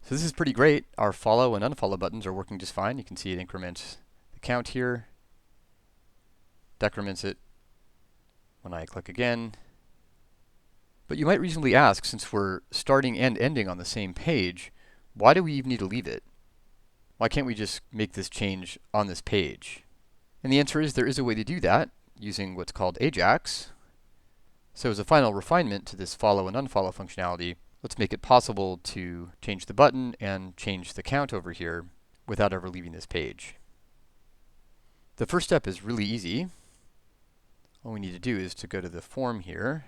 So this is pretty great. Our follow and unfollow buttons are working just fine. You can see it increments the count here, decrements it when I click again. But you might reasonably ask, since we're starting and ending on the same page, why do we even need to leave it? Why can't we just make this change on this page? And the answer is there is a way to do that using what's called Ajax. So as a final refinement to this follow and unfollow functionality, let's make it possible to change the button and change the count over here without ever leaving this page. The first step is really easy. All we need to do is to go to the form here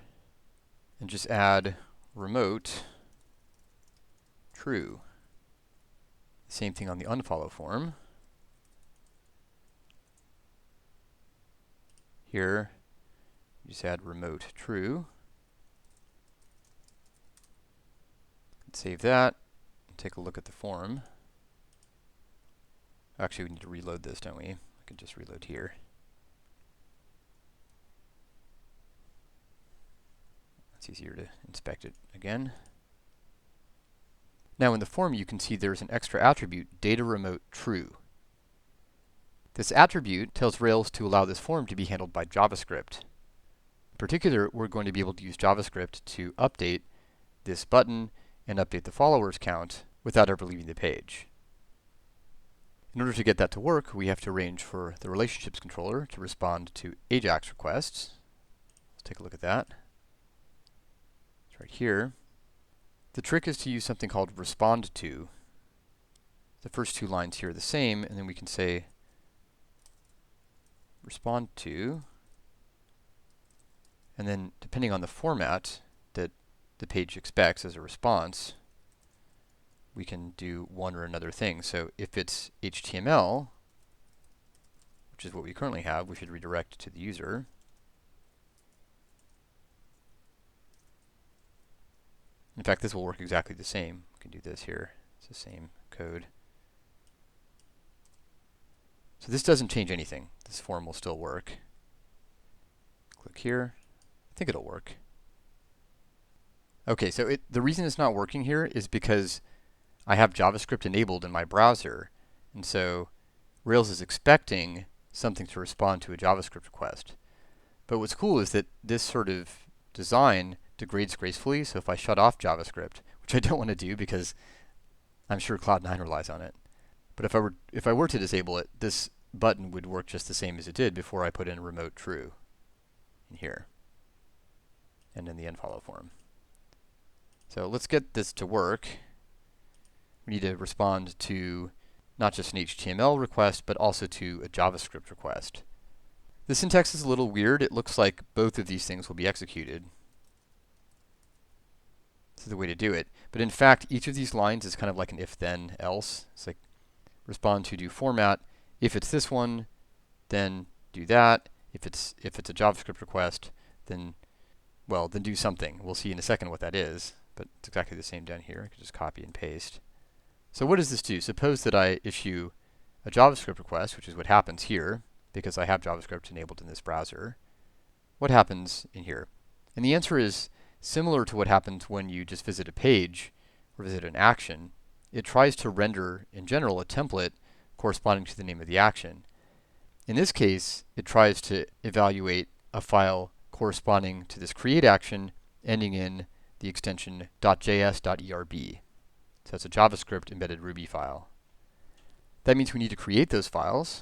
and just add remote true. Same thing on the unfollow form. Here, just add remote true. Save that and take a look at the form. Actually, we need to reload this, don't we? I can just reload here. It's easier to inspect it again. Now in the form you can see there's an extra attribute, data remote true. This attribute tells Rails to allow this form to be handled by JavaScript. In particular, we're going to be able to use JavaScript to update this button and update the followers count without ever leaving the page. In order to get that to work, we have to arrange for the relationships controller to respond to Ajax requests. Let's take a look at that. It's right here. The trick is to use something called respond to. The first two lines here are the same, and then we can say respond to, and then depending on the format that the page expects as a response, we can do one or another thing. So if it's HTML, which is what we currently have, we should redirect to the user. In fact, this will work exactly the same. We can do this here. It's the same code. So this doesn't change anything. This form will still work. Click here. I think it'll work. Okay, so the reason it's not working here is because I have JavaScript enabled in my browser. And so Rails is expecting something to respond to a JavaScript request. But what's cool is that this sort of design degrades gracefully. So if I shut off JavaScript, which I don't want to do because I'm sure Cloud9 relies on it, but if I were to disable it, this button would work just the same as it did before I put in remote true in here and in the unfollow form. So let's get this to work. We need to respond to not just an HTML request, but also to a JavaScript request. The syntax is a little weird. It looks like both of these things will be executed. This is the way to do it. But in fact, each of these lines is kind of like an if then else. It's like respond to do format. If it's this one, then do that. If it's a JavaScript request, then do something. We'll see in a second what that is, but it's exactly the same down here. I can just copy and paste. So what does this do? Suppose that I issue a JavaScript request, which is what happens here, because I have JavaScript enabled in this browser. What happens in here? And the answer is similar to what happens when you just visit a page or visit an action. It tries to render, in general, a template corresponding to the name of the action. In this case, it tries to evaluate a file corresponding to this create action ending in the extension .js.erb. So it's a JavaScript embedded Ruby file. That means we need to create those files.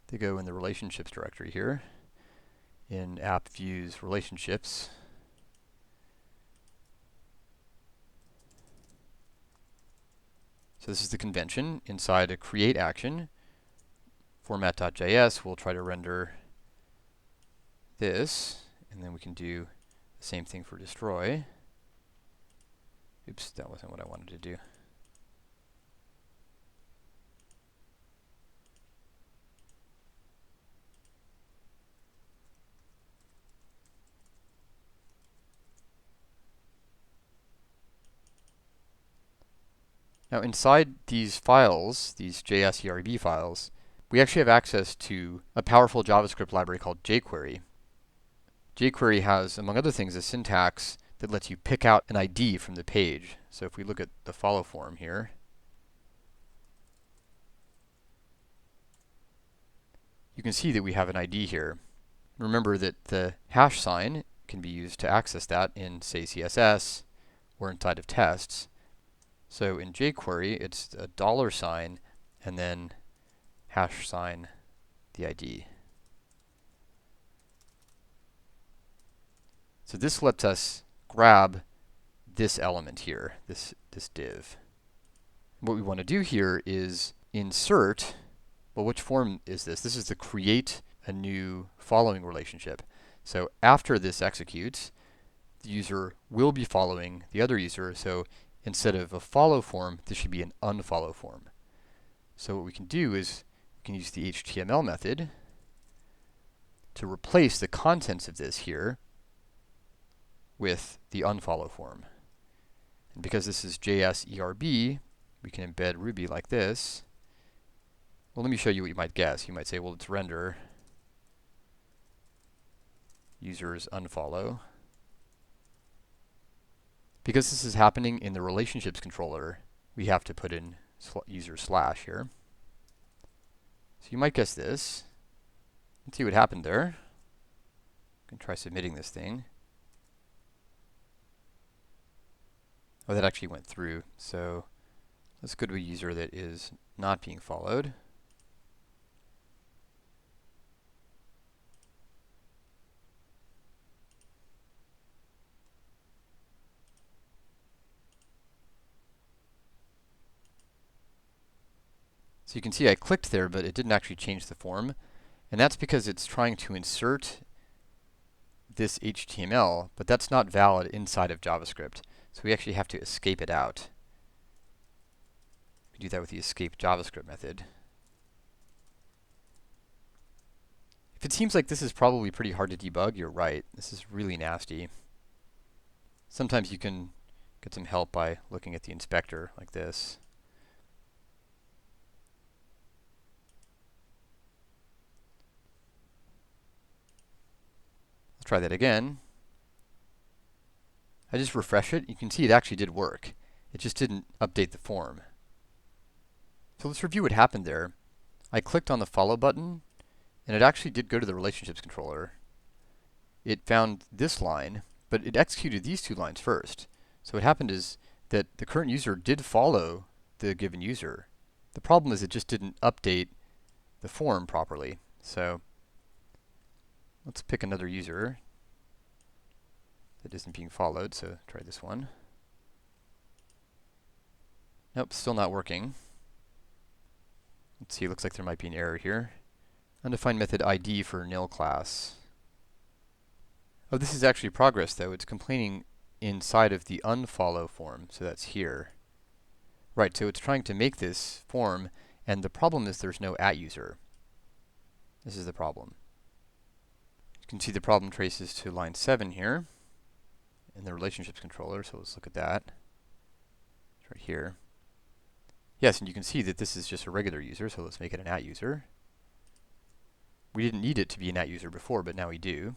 They go in the relationships directory here in app views relationships. So this is the convention. Inside a create action, format.js will try to render this, and then we can do the same thing for destroy. Oops, that wasn't what I wanted to do. Now inside these files, these JS.erb files, we actually have access to a powerful JavaScript library called jQuery. jQuery has, among other things, a syntax that lets you pick out an ID from the page. So if we look at the follow form here, you can see that we have an ID here. Remember that the hash sign can be used to access that in, say, CSS or inside of tests. So in jQuery, it's a $sign and then hash sign the ID. So this lets us grab this element here, this div. What we want to do here is insert, well, which form is this? This is the create a new following relationship. So after this executes, the user will be following the other user. So instead of a follow form, this should be an unfollow form. So what we can do is we can use the HTML method to replace the contents of this here with the unfollow form. And because this is JS-ERB, we can embed Ruby like this. Well, let me show you what you might guess. You might say, well, it's render users unfollow. Because this is happening in the relationships controller, we have to put in user slash here. So you might guess this. Let's see what happened there. I can try submitting this thing. Oh, that actually went through. So let's go to a user that is not being followed. So you can see I clicked there, but it didn't actually change the form. And that's because it's trying to insert this HTML, but that's not valid inside of JavaScript. So we actually have to escape it out. We do that with the escape JavaScript method. If it seems like this is probably pretty hard to debug, you're right. This is really nasty. Sometimes you can get some help by looking at the inspector like this. Let's try that again. I just refresh it. You can see it actually did work. It just didn't update the form. So let's review what happened there. I clicked on the follow button, and it actually did go to the relationships controller. It found this line, but it executed these two lines first. So what happened is that the current user did follow the given user. The problem is it just didn't update the form properly. So let's pick another user that isn't being followed. So try this one. Nope, still not working. Let's see, it looks like there might be an error here. Undefined method ID for nil class. Oh, this is actually progress though. It's complaining inside of the unfollow form, so that's here. Right, so it's trying to make this form, and the problem is there's no @user. This is the problem. You can see the problem traces to line 7 here in the relationships controller, so let's look at that. It's right here. Yes, and you can see that this is just a regular user, so let's make it an @user. We didn't need it to be an @user before, but now we do.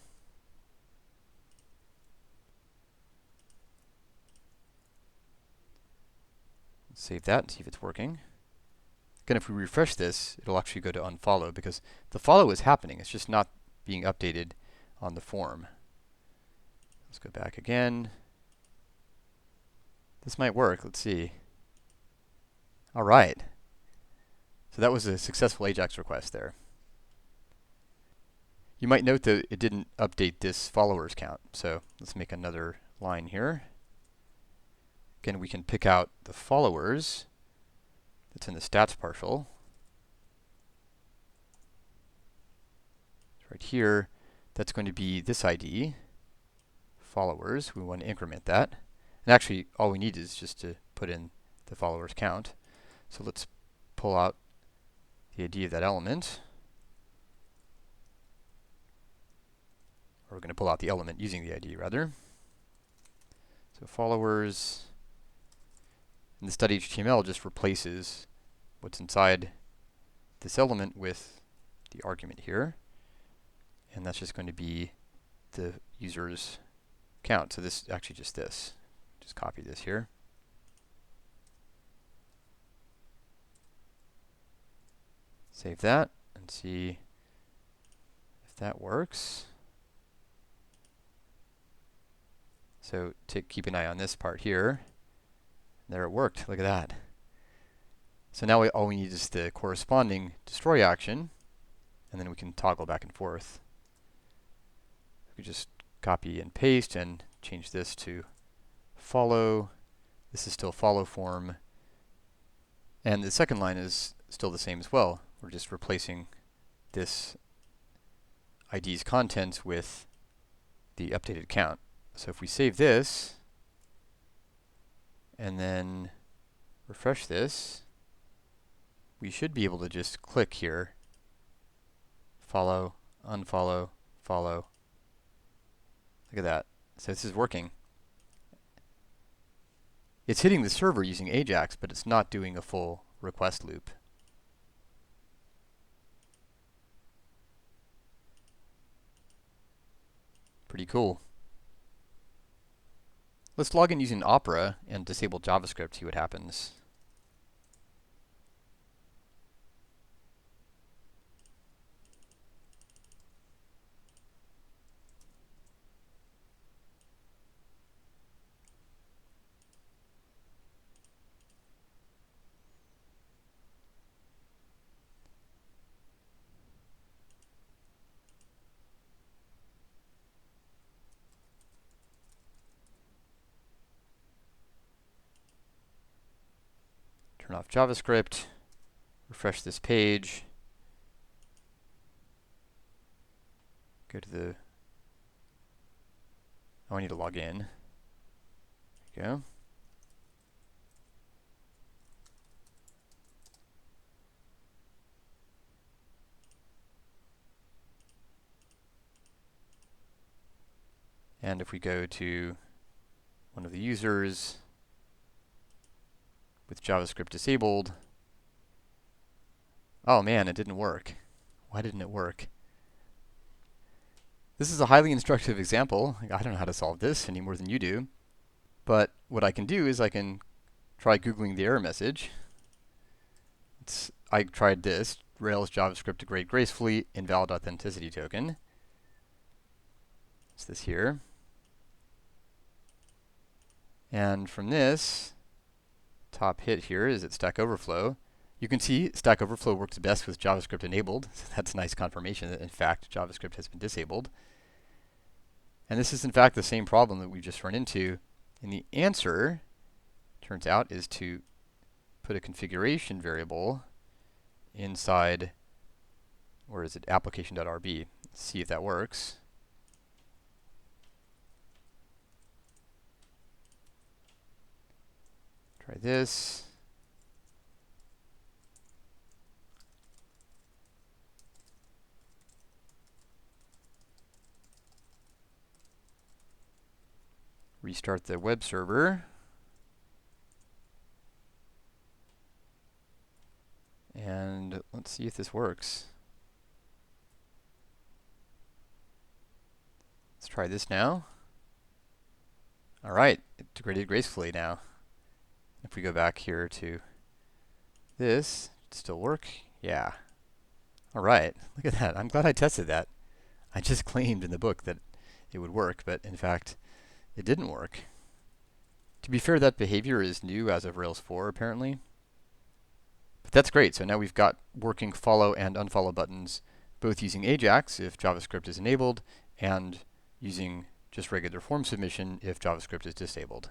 Let's save that and see if it's working. Again, if we refresh this, it'll actually go to unfollow because the follow is happening. It's just not being updated on the form. Let's go back again. This might work. Let's see. All right. So that was a successful AJAX request there. You might note that it didn't update this followers count. So let's make another line here. Again, we can pick out the followers that's in the stats partial. Right here, that's going to be this ID, followers. We want to increment that. And actually, all we need is just to put in the followers count. So let's pull out the ID of that element. Or we're going to pull out the element using the ID, rather. So followers, and the study.html just replaces what's inside this element with the argument here. And that's just going to be the user's count. So this actually just this. Just copy this here. Save that and see if that works. So keep an eye on this part here. There it worked. Look at that. So now all we need is the corresponding destroy action, and then we can toggle back and forth. We just copy and paste and change this to follow. This is still follow form. And the second line is still the same as well. We're just replacing this ID's contents with the updated count. So if we save this and then refresh this, we should be able to just click here, follow, unfollow, follow. Look at that. So this is working. It's hitting the server using AJAX, but it's not doing a full request loop. Pretty cool. Let's log in using Opera and disable JavaScript, see what happens. Turn off JavaScript, refresh this page, go to the, oh, I need to log in. There you go. And if we go to one of the users with JavaScript disabled, oh man, it didn't work. Why didn't it work? This is a highly instructive example. I don't know how to solve this any more than you do. But what I can do is I can try Googling the error message. I tried this, Rails JavaScript degrade gracefully, invalid authenticity token. It's this here. And from this, top hit here is at Stack Overflow. You can see Stack Overflow works best with JavaScript enabled. So that's a nice confirmation that, in fact, JavaScript has been disabled. And this is, in fact, the same problem that we just run into. And the answer, turns out, is to put a configuration variable inside, where is it, application.rb. Let's see if that works. Try this. Restart the web server. And let's see if this works. Let's try this now. All right, it degraded gracefully now. If we go back here to this, it still work? Yeah. All right, look at that. I'm glad I tested that. I just claimed in the book that it would work, but in fact, it didn't work. To be fair, that behavior is new as of Rails 4, apparently. But that's great. So now we've got working follow and unfollow buttons, both using AJAX if JavaScript is enabled, and using just regular form submission if JavaScript is disabled.